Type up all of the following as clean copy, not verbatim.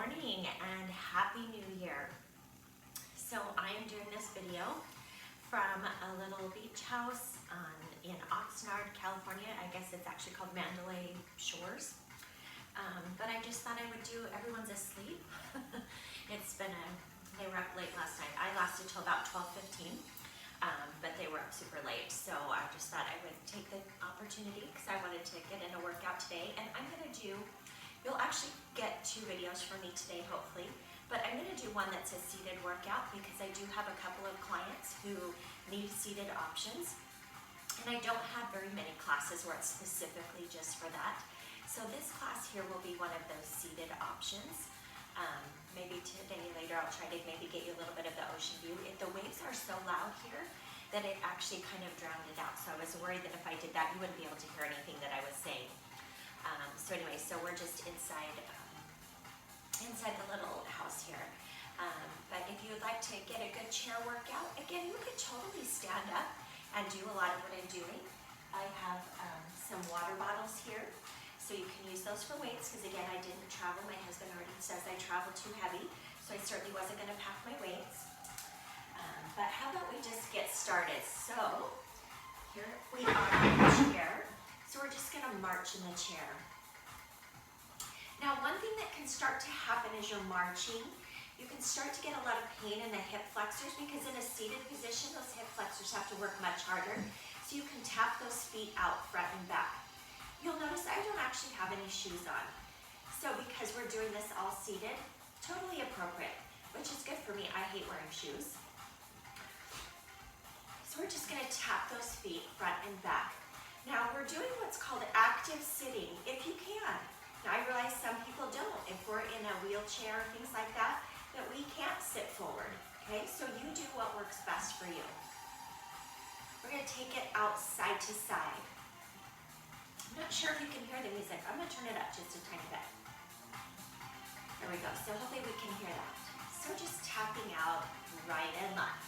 morning and Happy New Year. So I am doing this video from a little beach house in Oxnard, California. I guess it's actually called Mandalay Shores. But I just thought I would do, everyone's asleep. They were up late last night. I lasted till about 12:15, but they were up super late. So I just thought I would take the opportunity because I wanted to get in a workout today. And I'm gonna do, you'll actually get 2 videos from me today, hopefully. But I'm gonna do one that's a seated workout because I do have a couple of clients who need seated options. And I don't have very many classes where it's specifically just for that. So this class here will be one of those seated options. Maybe today, later, I'll try to maybe get you a little bit of the ocean view. If the waves are so loud here that it actually kind of drowned it out. So I was worried that if I did that, you wouldn't be able to hear anything that I was saying. So anyway, so we're just inside the little house here. But if you would like to get a good chair workout, again, you could totally stand up and do a lot of what I'm doing. I have some water bottles here, so you can use those for weights, because again, I didn't travel. My husband already says I travel too heavy, so I certainly wasn't gonna pack my weights. But how about we just get started? So, here we are in the chair. So we're just gonna march in the chair. Now, one thing that can start to happen as you're marching, you can start to get a lot of pain in the hip flexors, because in a seated position, those hip flexors have to work much harder. So you can tap those feet out front and back. You'll notice I don't actually have any shoes on. So because we're doing this all seated, totally appropriate, which is good for me. I hate wearing shoes. So we're just gonna tap those feet front and back. Now we're doing what's called active sitting, if you can. Now I realize some people don't. If we're in a wheelchair or things like that, that we can't sit forward, okay? So you do what works best for you. We're gonna take it out side to side. I'm not sure if you can hear the music. I'm gonna turn it up just a tiny bit. There we go, so hopefully we can hear that. So just tapping out right and left.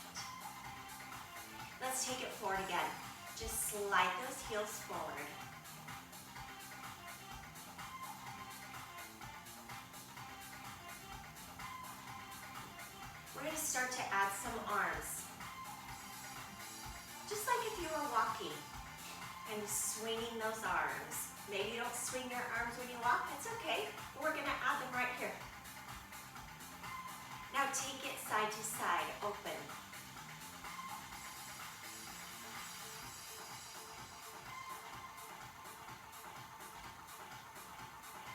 Let's take it forward again. Just slide those heels forward. We're going to start to add some arms. Just like if you were walking and swinging those arms. Maybe you don't swing your arms when you walk, it's okay. But we're going to add them right here. Now take it side to side, open.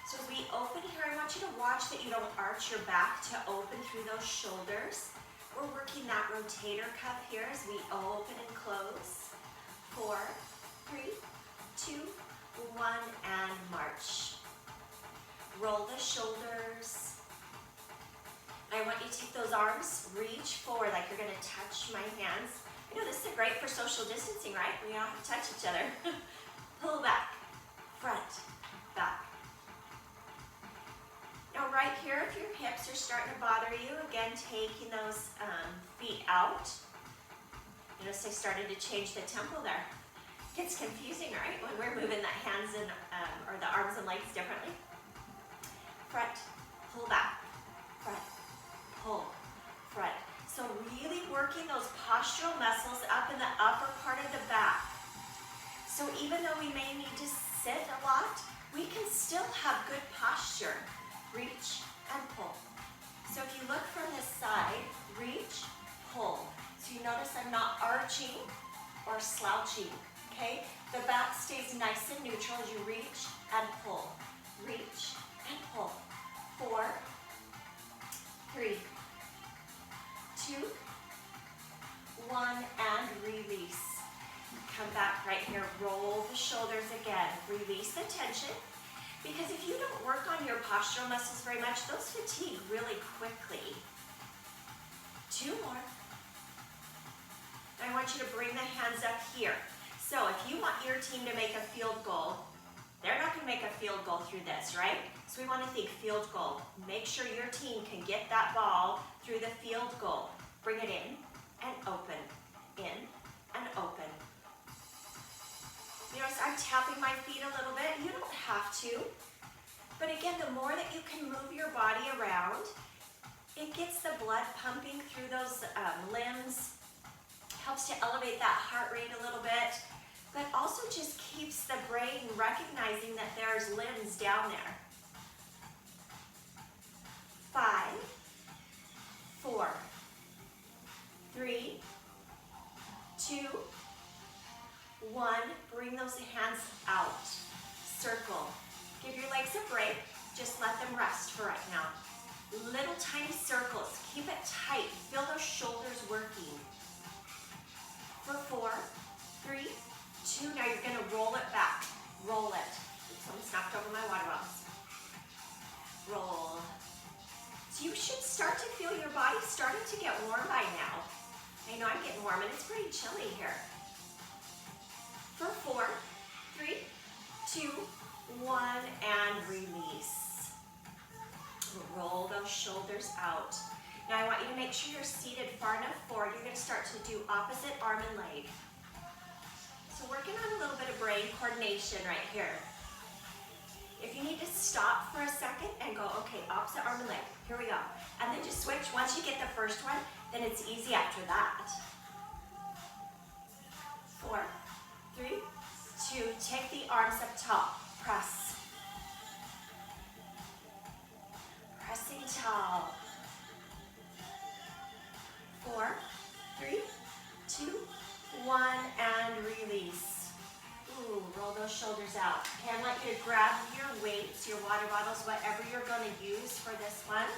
So as we open here, I want you to watch that you don't arch your back to open through those shoulders. We're working that rotator cuff here as we open and close. 4, 3, 2, 1, and march. Roll the shoulders. I want you to take those arms, reach forward like you're gonna touch my hands. I know this is great for social distancing, right? We don't have to touch each other. Pull back, front, back. Now right here, if your hips are starting to bother you, again, taking those feet out. Notice I started to change the tempo there. Gets confusing, right? When we're moving the hands and, or the arms and legs differently. Front, pull back, front, pull, front. So really working those postural muscles up in the upper part of the back. So even though we may need to sit a lot, we can still have good posture. Reach and pull. So if you look from this side, reach, pull. So you notice I'm not arching or slouching, okay? The back stays nice and neutral as you reach and pull. Reach and pull. 4, 3, 2, 1, and release. Come back right here, roll the shoulders again. Release the tension. Because if you don't work on your postural muscles very much, those fatigue really quickly. 2 more. I want you to bring the hands up here. So if you want your team to make a field goal, they're not going to make a field goal through this, right? So we want to think field goal. Make sure your team can get that ball through the field goal. Bring it in and open, in and open. You notice I'm tapping my feet a little bit. You don't have to. But again, the more that you can move your body around, it gets the blood pumping through those limbs, helps to elevate that heart rate a little bit, but also just keeps the brain recognizing that there's limbs down there. 5, 4, 3, 2, 1. Bring those hands out. Circle. Give your legs a break. Just let them rest for right now. Little tiny circles. Keep it tight. Feel those shoulders working. For 4, 3, 2. Now you're going to roll it back. Roll it. Oops, almost knocked over my water bottles. Roll. So you should start to feel your body starting to get warm by now. I know I'm getting warm and it's pretty chilly here. For 4, 3, 2, 1, and release. Roll those shoulders out. Now I want you to make sure you're seated far enough forward. You're going to start to do opposite arm and leg. So working on a little bit of brain coordination right here. If you need to stop for a second and go, okay, opposite arm and leg. Here we go. And then just switch. Once you get the first one, then it's easy after that. 4, 3, 2. Take the arms up top. Press. Pressing tall. 4, 3, 2, 1, and release. Ooh, roll those shoulders out. Okay, I'd like you to grab your weights, your water bottles, whatever you're going to use for this one.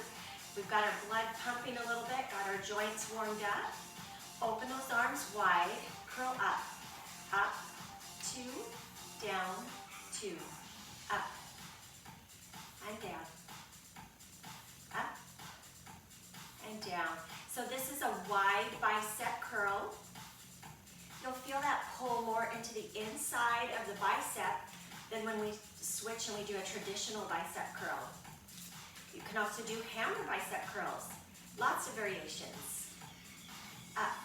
We've got our blood pumping a little bit, got our joints warmed up. Open those arms wide, curl up. Up, 2, down, 2. Up, and down. Up, and down. So this is a wide bicep curl. You'll feel that pull more into the inside of the bicep than when we switch and we do a traditional bicep curl. You can also do hammer bicep curls. Lots of variations. Up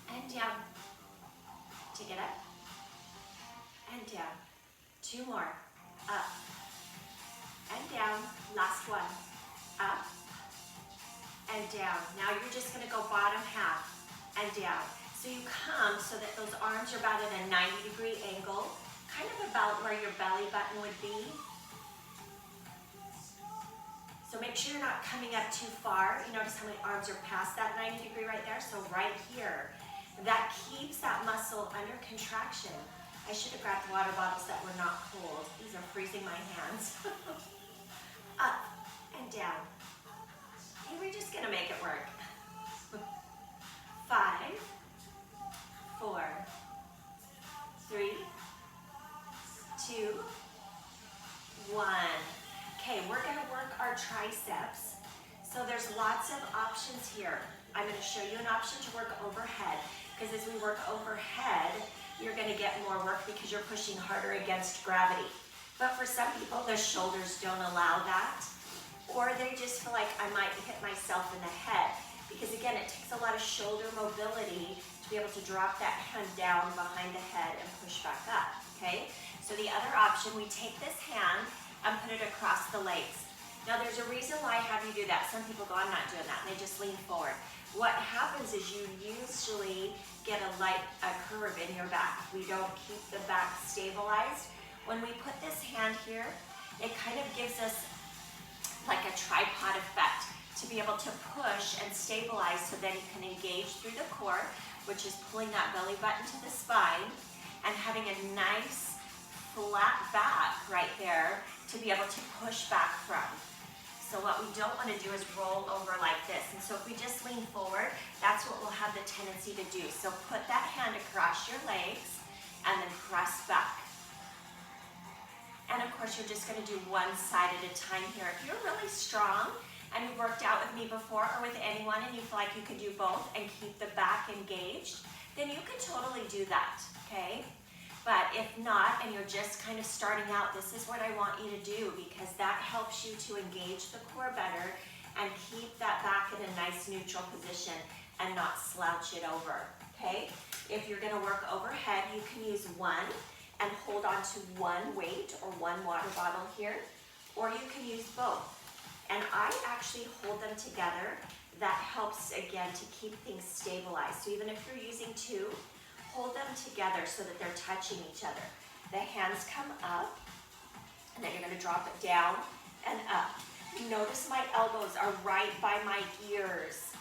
and down. Take it up and down. 2 more. Up and down. Last one. Up and down. Now you're just going to go bottom half and down. So you come so that those arms are about at a 90-degree angle, kind of about where your belly button would be. So make sure you're not coming up too far. You notice how many arms are past that 90 degree right there? So right here, that keeps that muscle under contraction. I should have grabbed water bottles that were not cold. These are freezing my hands. Up and down. Okay, we're just gonna make it work. 5, 4, 3, 2, 1. Okay, we're gonna work our triceps. So there's lots of options here. I'm gonna show you an option to work overhead, because as we work overhead, you're gonna get more work because you're pushing harder against gravity. But for some people, their shoulders don't allow that, or they just feel like I might hit myself in the head, because again, it takes a lot of shoulder mobility to be able to drop that hand down behind the head and push back up, okay? So the other option, we take this hand and put it across the legs. Now there's a reason why I have you do that. Some people go, I'm not doing that, and they just lean forward. What happens is you usually get a curve in your back. We don't keep the back stabilized. When we put this hand here, it kind of gives us like a tripod effect to be able to push and stabilize so that it can engage through the core, which is pulling that belly button to the spine and having a nice flat back right there to be able to push back from. So what we don't want to do is roll over like this. And so if we just lean forward, that's what we'll have the tendency to do. So put that hand across your legs and then press back. And of course, you're just going to do one side at a time here. If you're really strong and you've worked out with me before or with anyone and you feel like you can do both and keep the back engaged, then you can totally do that, okay? But if not, and you're just kind of starting out, this is what I want you to do, because that helps you to engage the core better and keep that back in a nice neutral position and not slouch it over, okay? If you're gonna work overhead, you can use one and hold on to one weight or one water bottle here, or you can use both. And I actually hold them together. That helps, again, to keep things stabilized. So even if you're using two, hold them together so that they're touching each other. The hands come up, and then you're gonna drop it down and up. Notice my elbows are right by my ears.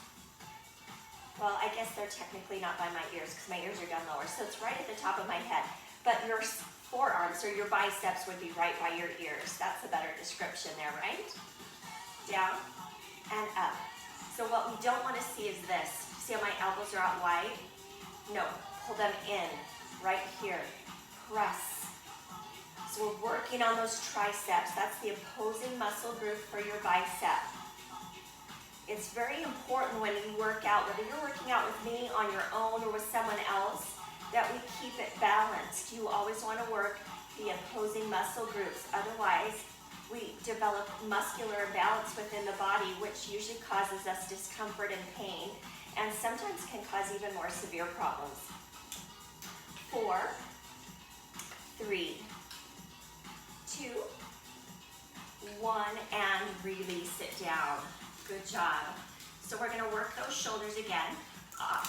Well, I guess they're technically not by my ears because my ears are down lower, so it's right at the top of my head. But your forearms or your biceps would be right by your ears. That's a better description there, right? Down and up. So what we don't want to see is this. See how my elbows are out wide? No, pull them in, right here. Press. So we're working on those triceps. That's the opposing muscle group for your bicep. It's very important when you work out, whether you're working out with me on your own or with someone else, that we keep it balanced. You always want to work the opposing muscle groups. Otherwise, we develop muscular imbalance within the body, which usually causes us discomfort and pain, and sometimes can cause even more severe problems. 4, 3, 2, 1, and release it down. Good job. So we're going to work those shoulders again.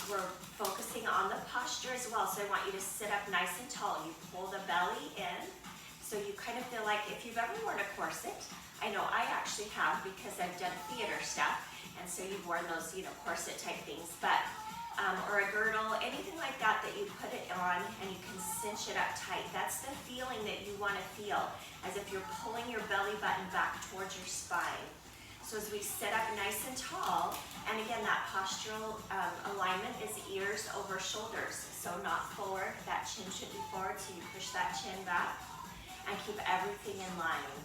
We're focusing on the posture as well, so I want you to sit up nice and tall. You pull the belly in. So you kind of feel like if you've ever worn a corset, I know I actually have because I've done theater stuff, and so you've worn those, corset type things, but, or a girdle, anything like that you put it on and you can cinch it up tight. That's the feeling that you want to feel, as if you're pulling your belly button back towards your spine. So as we sit up nice and tall, and again, that postural alignment is ears over shoulders, so not forward. That chin should be forward, so you push that chin back and keep everything in line.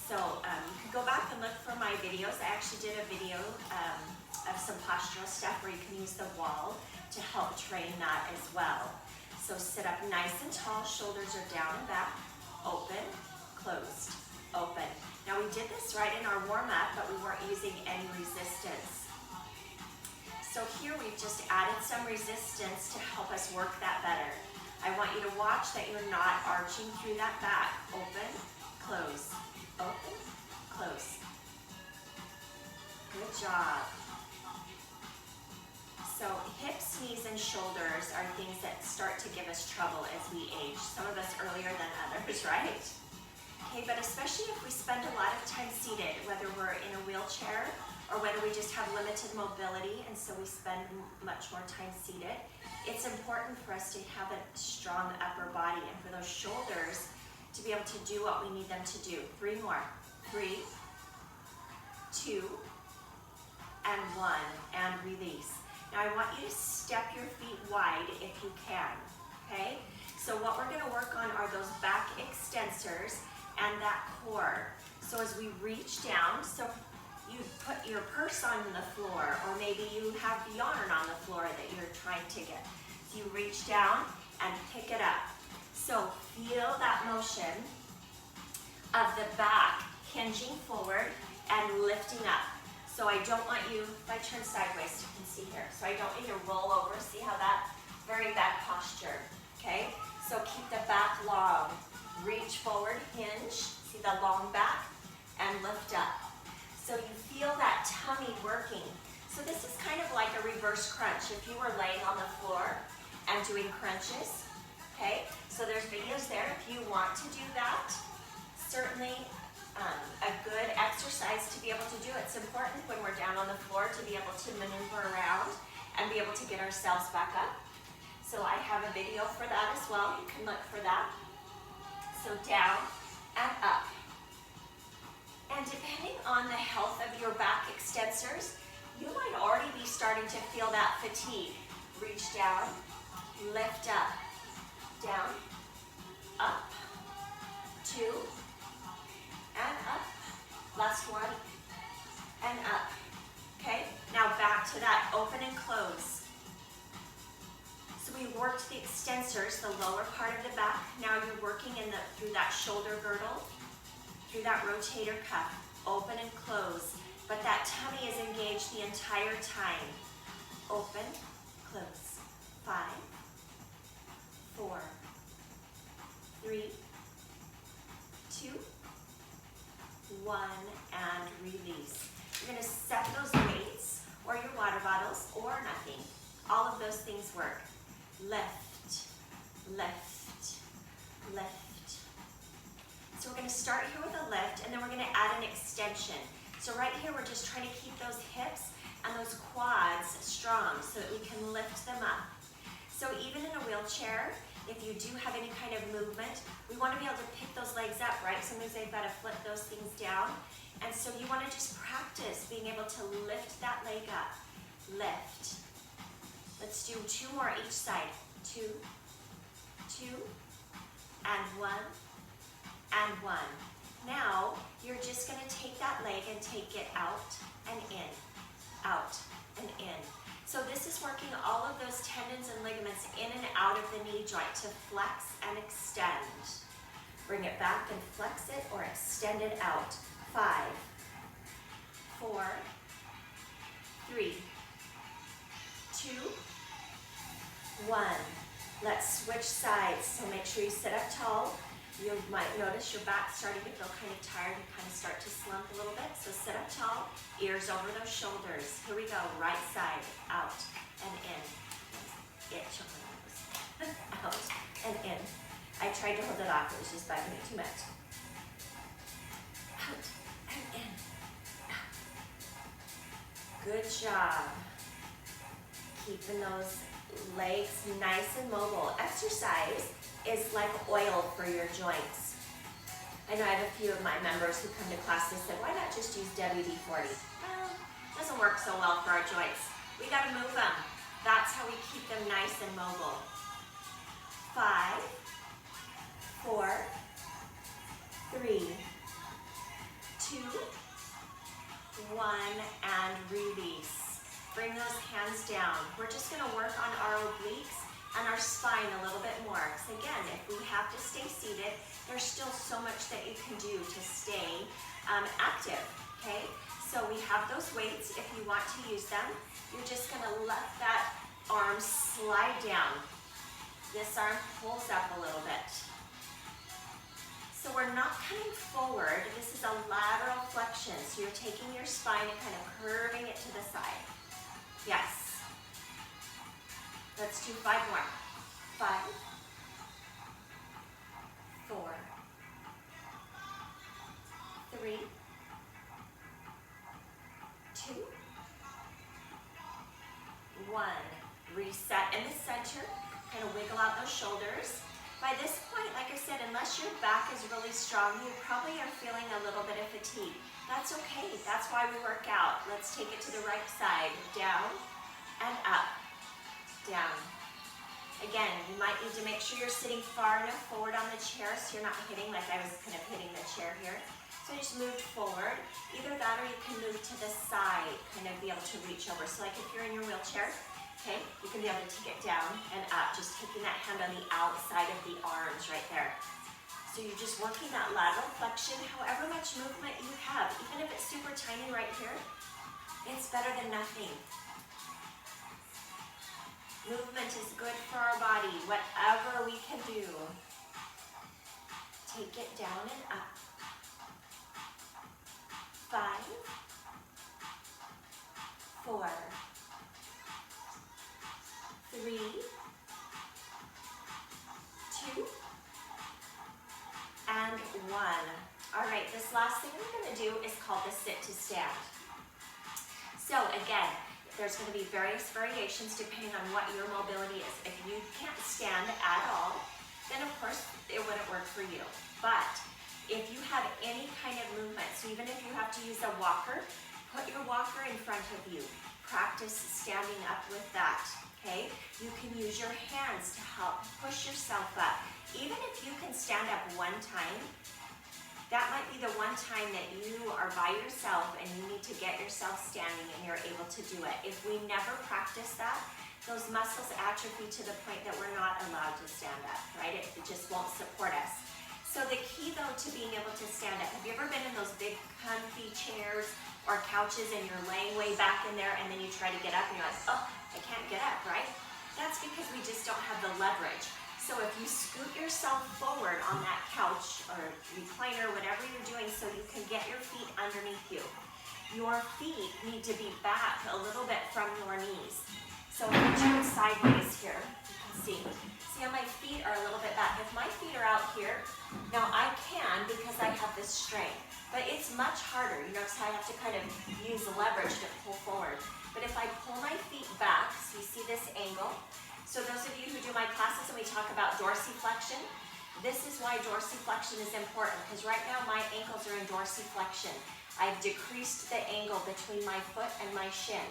So you can go back and look for my videos. I actually did a video of some postural stuff where you can use the wall to help train that as well. So sit up nice and tall, shoulders are down and back, open, closed, open. Now we did this right in our warm-up, but we weren't using any resistance. So here we've just added some resistance to help us work that better. I want you to watch that you're not arching through that back. Open, close, open, close. Good job. So hips, knees, and shoulders are things that start to give us trouble as we age. Some of us earlier than others, right? Okay, but especially if we spend a lot of time seated, whether we're in a wheelchair or whether we just have limited mobility and so we spend much more time seated, it's important for us to have a strong upper body and for those shoulders to be able to do what we need them to do. 3 more. 3, 2, and 1, and release. Now I want you to step your feet wide if you can, okay? So what we're gonna work on are those back extensors and that core. So as we reach down, so you put your purse on the floor, or maybe you have yarn on the floor that you're trying to get. So you reach down and pick it up. So feel that motion of the back hinging forward and lifting up. So I don't want you, if I turn sideways, you can see here. So I don't want you to roll over. See how that very back posture, okay? So keep the back long. Reach forward, hinge. See the long back and lift up. So you feel that tummy working. So this is kind of like a reverse crunch. If you were laying on the floor and doing crunches, okay? So there's videos there if you want to do that. Certainly a good exercise to be able to do. It's important when we're down on the floor to be able to maneuver around and be able to get ourselves back up. So I have a video for that as well. You can look for that. So down and up. And depending on the health of your back extensors, you might already be starting to feel that fatigue. Reach down, lift up, down, up, 2, and up. Last one, and up. Okay, now back to that open and close. So we worked the extensors, the lower part of the back. Now you're working through that shoulder girdle, through that rotator cuff, open and close. But that tummy is engaged the entire time. Open, close. 5, 4, 3, 3, 2, 1, and release. You're gonna set those weights or your water bottles or nothing. All of those things work. Lift, lift, lift. So we're gonna start here with a lift and then we're gonna add an extension. So right here, we're just trying to keep those hips and those quads strong so that we can lift them up. So even in a wheelchair, if you do have any kind of movement, we want to be able to pick those legs up, right? Sometimes they've got to flip those things down. And so you want to just practice being able to lift that leg up. Lift. Let's do 2 more each side. 2, 2, and 1, and 1. Now, you're just going to take that leg and take it out and in, out and in. So this is working all of those tendons and ligaments in and out of the knee joint to flex and extend. Bring it back and flex it or extend it out. 5, 4, 3, 2, 1. Let's switch sides. So make sure you sit up tall. You might notice your back starting to feel kind of tired and kind of start to slump a little bit. So sit up tall, ears over those shoulders. Here we go, right side, out and in. Out and in. I tried to hold it off, it was just bugging me too much. Out and in. Out. Good job. Keeping those legs nice and mobile. Exercise is like oil for your joints. I know I have a few of my members who come to class and said, why not just use WD-40? Well, it doesn't work so well for our joints. We gotta move them. That's how we keep them nice and mobile. 5, 4, 3, 2, 1, and release. Bring those hands down. We're just gonna work on our obliques and our spine a little bit more. Because again, if we have to stay seated, there's still so much that you can do to stay active, okay? So we have those weights. If you want to use them, you're just gonna let that arm slide down. This arm pulls up a little bit. So we're not coming forward. This is a lateral flexion. So you're taking your spine and kind of curving it to the side. Yes. Let's do 5 more. 5, 4, 3, 2, 1. Reset in the center. Kind of wiggle out those shoulders. By this point, like I said, unless your back is really strong, you probably are feeling a little bit of fatigue. That's okay. That's why we work out. Let's take it to the right side. Down and up. Down. Again, you might need to make sure you're sitting far enough forward on the chair so you're not hitting like I was kind of hitting the chair here. So I just moved forward. Either that or you can move to the side, kind of be able to reach over. So like if you're in your wheelchair, okay, you can be able to take it down and up, just taking that hand on the outside of the arms right there. So you're just working that lateral flexion, however much movement you have, even if it's super tiny right here, it's better than nothing. Movement is good for our body, whatever we can do. Take it down and up. 5, 4, 3, 2, and 1. All right, this last thing we're going to do is called the sit to stand. So again, there's going to be various variations depending on what your mobility is. If you can't stand at all, then of course it wouldn't work for you. But if you have any kind of movement, so even if you have to use a walker, put your walker in front of you. Practice standing up with that, okay? You can use your hands to help push yourself up. Even if you can stand up one time, that might be the one time that you are by yourself and you need to get yourself standing and you're able to do it. If we never practice that, those muscles atrophy to the point that we're not allowed to stand up, right? It just won't support us. So the key though to being able to stand up, have you ever been in those big comfy chairs or couches and you're laying way back in there and then you try to get up and you're like, oh, I can't get up, right? That's because we just don't have the leverage. So if you scoot yourself forward on that couch or recliner, whatever you're doing, so you can get your feet underneath you. Your feet need to be back a little bit from your knees. So I'm turn sideways here, you can see. See how my feet are a little bit back. If my feet are out here, now I can because I have this strength, but it's much harder. You notice how I have to kind of use leverage to pull forward. But if I pull my feet back, so you see this angle. So those of you who do my classes and we talk about dorsiflexion, this is why dorsiflexion is important, because right now my ankles are in dorsiflexion. I've decreased the angle between my foot and my shin.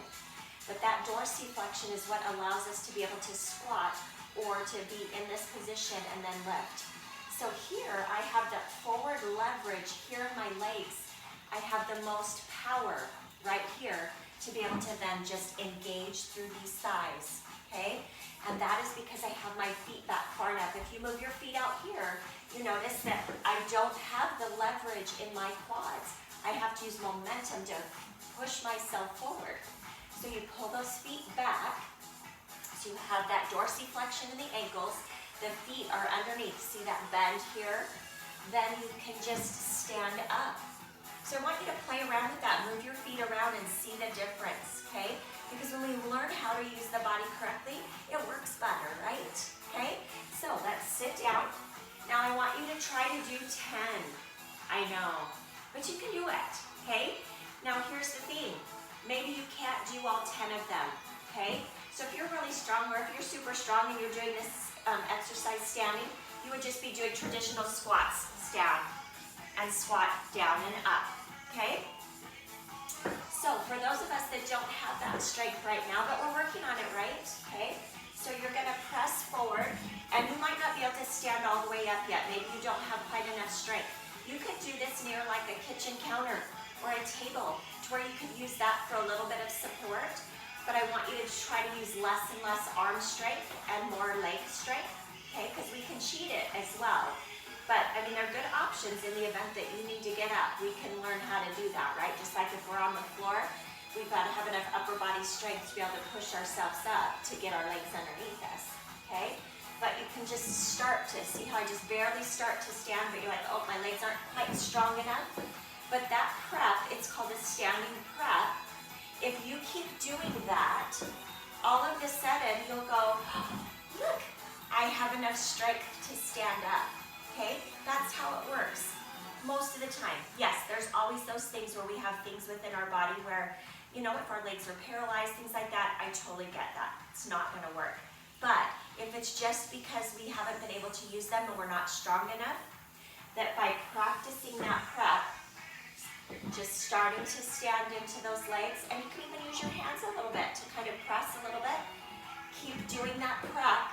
But that dorsiflexion is what allows us to be able to squat or to be in this position and then lift. So here I have that forward leverage here in my legs. I have the most power right here to be able to then just engage through these thighs, okay? And that is because I have my feet back far enough. If you move your feet out here, you notice that I don't have the leverage in my quads. I have to use momentum to push myself forward. So you pull those feet back. So you have that dorsiflexion in the ankles. The feet are underneath. See that bend here? Then you can just stand up. So I want you to play around with that. Move your feet around and see the difference, okay? Because when we learn how to use the body correctly, it works better, right? Okay? So let's sit down. Now I want you to try to do 10. I know, but you can do it, okay? Now here's the thing. Maybe you can't do all 10 of them, okay? So if you're really strong, or if you're super strong and you're doing this exercise standing, you would just be doing traditional squats. Stand and squat down and up, okay? So for those of us that don't have that strength right now, but we're working on it, right? Okay? So you're gonna press forward, and you might not be able to stand all the way up yet. Maybe you don't have quite enough strength. You could do this near like a kitchen counter or a table to where you could use that for a little bit of support. But I want you to try to use less and less arm strength and more leg strength, okay? Because we can cheat it as well. But, I mean, they're good options in the event that you need to get up. We can learn how to do that, right? Just like if we're on the floor, we've got to have enough upper body strength to be able to push ourselves up to get our legs underneath us, okay? But you can just start to, see how I just barely start to stand, but you're like, oh, my legs aren't quite strong enough. But that prep, it's called a standing prep. If you keep doing that, all of a sudden you'll go, look, I have enough strength to stand up. Okay, that's how it works most of the time. Yes, there's always those things where we have things within our body where, you know, if our legs are paralyzed, things like that, I totally get that. It's not going to work. But if it's just because we haven't been able to use them and we're not strong enough, that by practicing that prep, just starting to stand into those legs, and you can even use your hands a little bit to kind of press a little bit, keep doing that prep.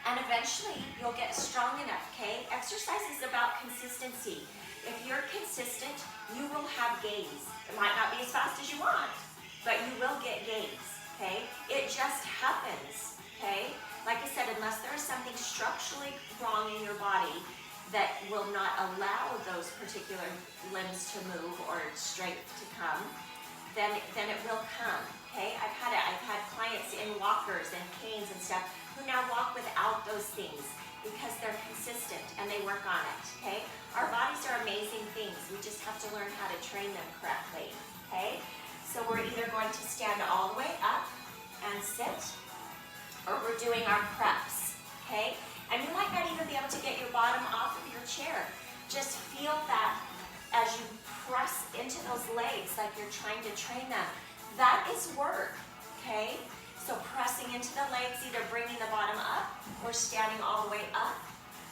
And eventually, you'll get strong enough, okay? Exercise is about consistency. If you're consistent, you will have gains. It might not be as fast as you want, but you will get gains, okay? It just happens, okay? Like I said, unless there is something structurally wrong in your body that will not allow those particular limbs to move or strength to come, then it will come, okay? I've had clients in walkers and canes and stuff who now walk without those things because they're consistent and they work on it, okay? Our bodies are amazing things. We just have to learn how to train them correctly, okay? So we're either going to stand all the way up and sit, or we're doing our preps, okay? And you might not even be able to get your bottom off of your chair. Just feel that as you press into those legs like you're trying to train them. That is work, okay? So pressing into the legs, either bringing the bottom up or standing all the way up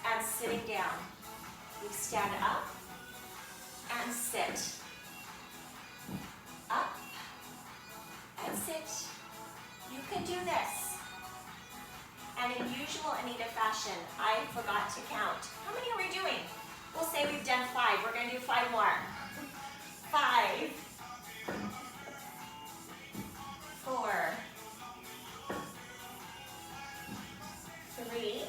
and sitting down. We stand up and sit. Up and sit. You can do this. And in usual Anita fashion, I forgot to count. How many are we doing? We'll say we've done 5. We're going to do 5 more. 5. 4. 3,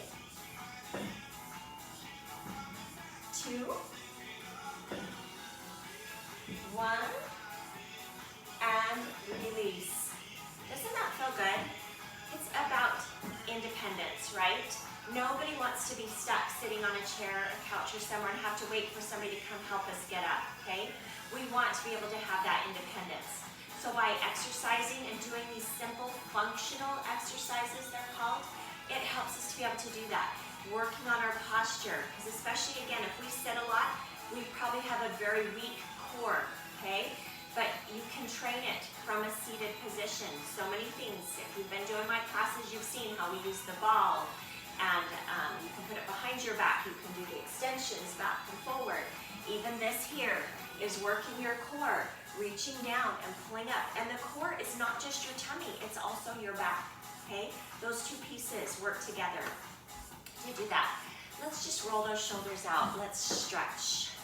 2, 1, and release. Doesn't that feel good? It's about independence. independence, right? Nobody wants to be stuck sitting on a chair, a couch, or somewhere and have to wait for somebody to come help us get up, okay? We want to be able to have that independence. So by exercising and doing these simple functional exercises, they're called, it helps us to be able to do that. Working on our posture, because especially again, if we sit a lot, we probably have a very weak core, okay? But you can train it from a seated position. So many things. If you've been doing my classes, you've seen how we use the ball. And you can put it behind your back. You can do the extensions back and forward. Even this here is working your core, reaching down and pulling up. And the core is not just your tummy, it's also your back, okay? Those two pieces work together to do that. Let's just roll those shoulders out. Let's stretch.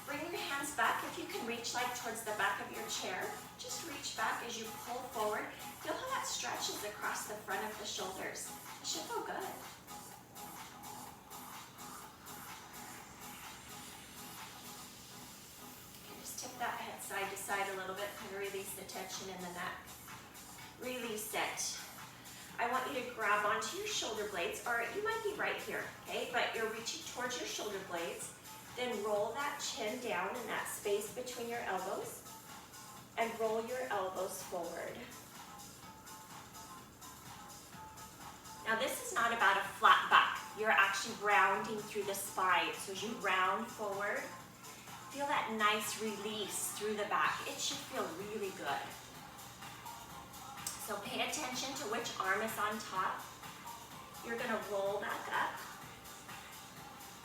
Bring your hands back. If you can reach like towards the back of your chair, just reach back as you pull forward. Feel how that stretches across the front of the shoulders. It should feel good. Just tip that head side to side a little bit, kind of release the tension in the neck. Release it. I want you to grab onto your shoulder blades, or you might be right here, okay? But you're reaching towards your shoulder blades. Then roll that chin down in that space between your elbows and roll your elbows forward. Now this is not about a flat back. You're actually rounding through the spine. So as you round forward, feel that nice release through the back. It should feel really good. So pay attention to which arm is on top. You're gonna roll back up,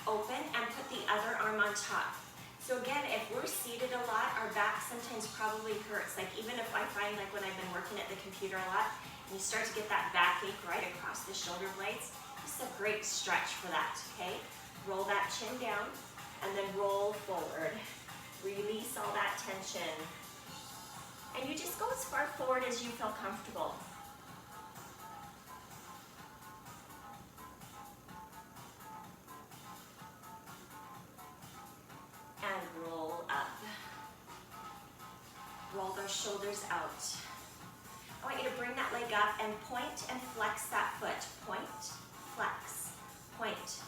open, and put the other arm on top. So again, if we're seated a lot, our back sometimes probably hurts. Like even if I find like when I've been working at the computer a lot, and you start to get that backache right across the shoulder blades, this is a great stretch for that, okay? Roll that chin down, and then roll forward. Release all that tension. And you just go as far forward as you feel comfortable. And roll up. Roll those shoulders out. I want you to bring that leg up and point and flex that foot. Point, flex, point.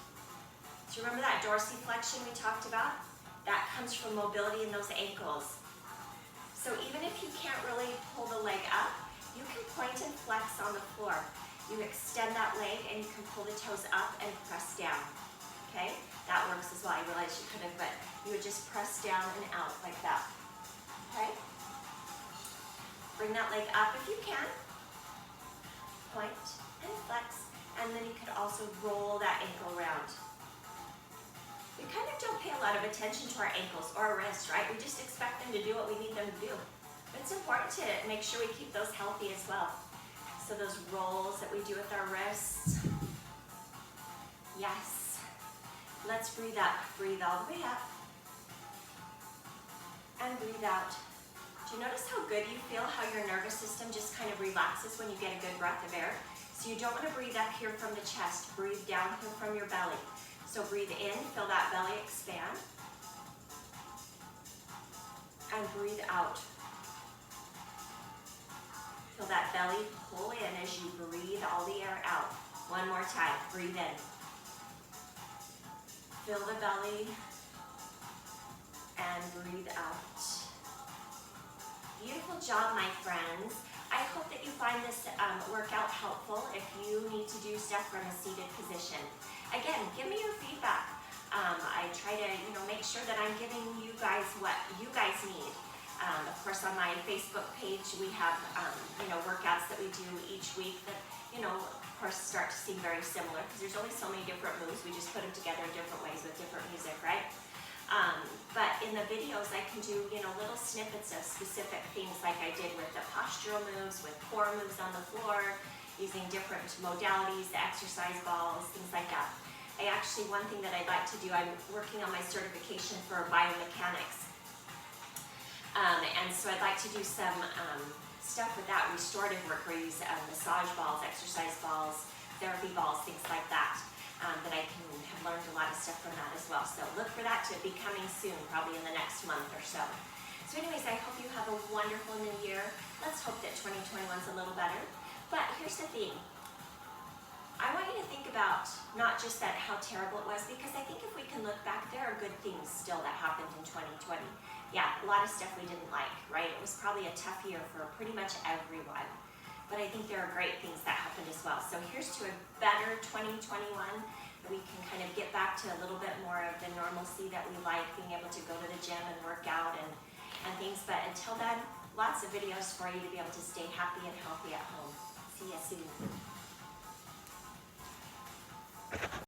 Do you remember that dorsiflexion we talked about? That comes from mobility in those ankles. So even if you can't really pull the leg up, you can point and flex on the floor. You extend that leg and you can pull the toes up and press down, okay? That works as well. I realized you couldn't, but you would just press down and out like that, okay? Bring that leg up if you can. Point and flex, and then you could also roll that ankle around. We kind of don't pay a lot of attention to our ankles or our wrists, right? We just expect them to do what we need them to do. But it's important to make sure we keep those healthy as well. So those rolls that we do with our wrists. Yes. Let's breathe up. Breathe all the way up. And breathe out. Do you notice how good you feel, how your nervous system just kind of relaxes when you get a good breath of air? So you don't want to breathe up here from the chest. Breathe down here from your belly. So breathe in, feel that belly expand. And breathe out. Feel that belly pull in as you breathe all the air out. One more time, breathe in. Feel the belly and breathe out. Beautiful job, my friends. I hope that you find this workout helpful if you need to do stuff from a seated position. Again, give me your feedback. I try to, make sure that I'm giving you guys what you guys need. Of course, on my Facebook page, we have, workouts that we do each week that, of course, start to seem very similar because there's only so many different moves. We just put them together in different ways with different music, right? But in the videos, I can do, little snippets of specific things like I did with the postural moves, with core moves on the floor, using different modalities, the exercise balls, things like that. One thing that I'd like to do, I'm working on my certification for biomechanics. And so I'd like to do some stuff with that, restorative work where I use massage balls, exercise balls, therapy balls, things like that. That I can have learned a lot of stuff from that as well. So look for that to be coming soon, probably in the next month or so. So anyways, I hope you have a wonderful new year. Let's hope that 2021 is a little better. But here's the thing. I want you to think about not just that how terrible it was, because I think if we can look back, there are good things still that happened in 2020. Yeah, a lot of stuff we didn't like, right? It was probably a tough year for pretty much everyone. But I think there are great things that happened as well. So here's to a better 2021. We can kind of get back to a little bit more of the normalcy that we like, being able to go to the gym and work out and things. But until then, lots of videos for you to be able to stay happy and healthy at home. See you soon.